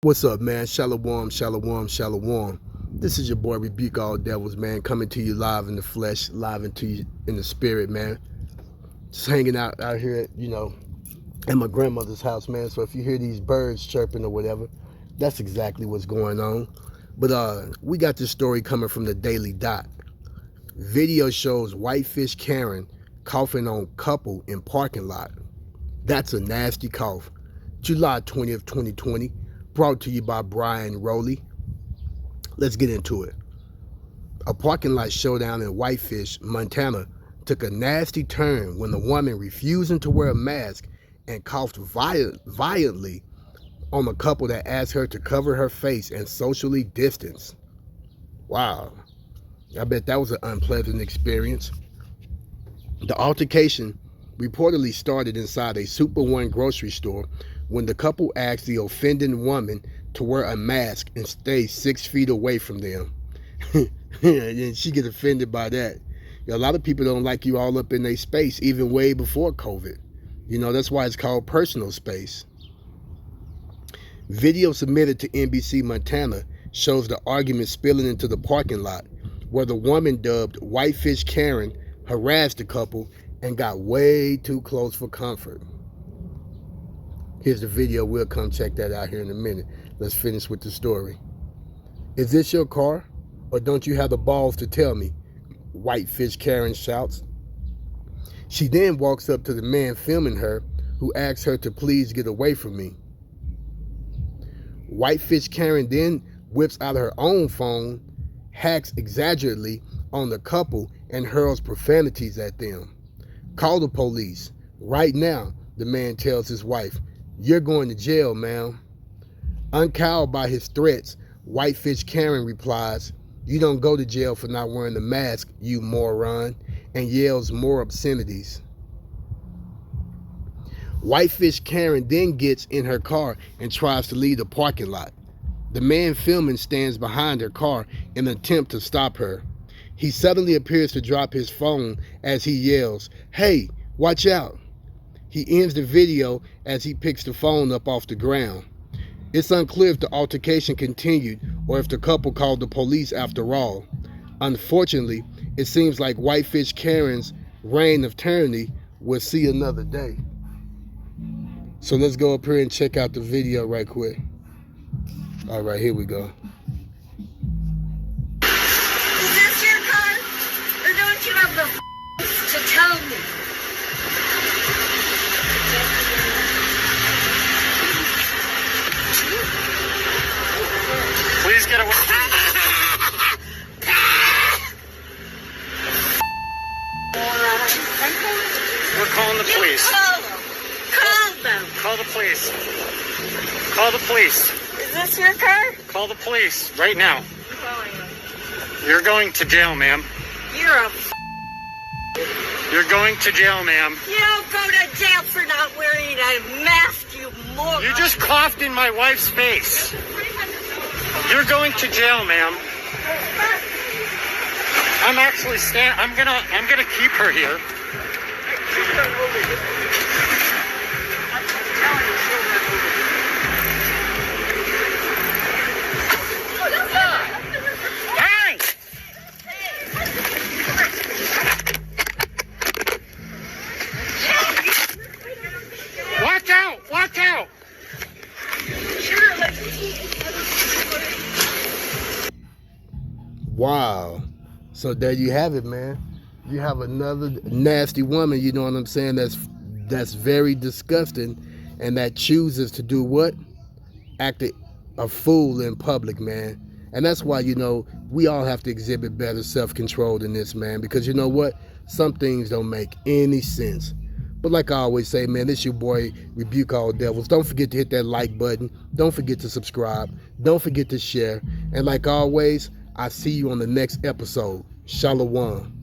What's up, man? Shalom, shalom, shalom. This is your boy Rebuke All Devils, man, coming to you live in the flesh, live into you in the spirit, man. Just hanging out here, at my grandmother's house, man. So if you hear these birds chirping or whatever, that's exactly what's going on. But we got this story coming from the Daily Dot. Video shows WhiteFish Karen coughing on couple in parking lot. That's a nasty cough. July 20th, 2020. Brought to you by Brian Rowley. Let's get into it. A parking lot showdown in WhiteFish, Montana took a nasty turn when the woman refusing to wear a mask and coughed violently on a couple that asked her to cover her face and socially distance. Wow. I bet that was an unpleasant experience. The altercation reportedly started inside a Super One grocery store when the couple asked the offending woman to wear a mask and stay 6 feet away from them. And she get offended by that. A lot of people don't like you all up in their space, even way before COVID. That's why it's called personal space. Video submitted to NBC Montana shows the argument spilling into the parking lot, where the woman dubbed WhiteFish Karen harassed the couple and got way too close for comfort. Here's the video. We'll come check that out here in a minute. Let's finish with the story. Is this your car? Or don't you have the balls to tell me? WhiteFish Karen shouts. She then walks up to the man filming her, who asks her to please get away from me. WhiteFish Karen then whips out her own phone, hacks exaggerately on the couple, and hurls profanities at them. Call the police. Right now, the man tells his wife. You're going to jail, ma'am. Uncowed by his threats, WhiteFish Karen replies, you don't go to jail for not wearing the mask, you moron, and yells more obscenities. WhiteFish Karen then gets in her car and tries to leave the parking lot. The man filming stands behind her car in an attempt to stop her. He suddenly appears to drop his phone as he yells, hey, watch out. He ends the video as he picks the phone up off the ground. It's unclear if the altercation continued or if the couple called the police after all. Unfortunately, it seems like WhiteFish Karen's reign of tyranny will see another day. So let's go up here and check out the video right quick. All right, here we go. Is this your car? Or don't you have the to tell me? Please get away. We're calling the police. Call them. Call the police. Call the police. Is this your car? Call the police right now. I'm calling them. You're going to jail, ma'am. You're going to jail, ma'am. You don't go to jail for not wearing a mask, you moron. You just coughed in my wife's face. You're going to jail, ma'am. I'm actually I'm gonna keep her here. Hey! Watch out! Watch out! Wow. So there you have it, man. You have another nasty woman, you know what I'm saying, that's very disgusting, and that chooses to do what? Act a fool in public, man. And that's why, we all have to exhibit better self-control than this, man, because you know what? Some things don't make any sense. But like I always say, man, this your boy Rebuke All Devils. Don't forget to hit that like button. Don't forget to subscribe. Don't forget to share. And like always, I see you on the next episode. Shalom.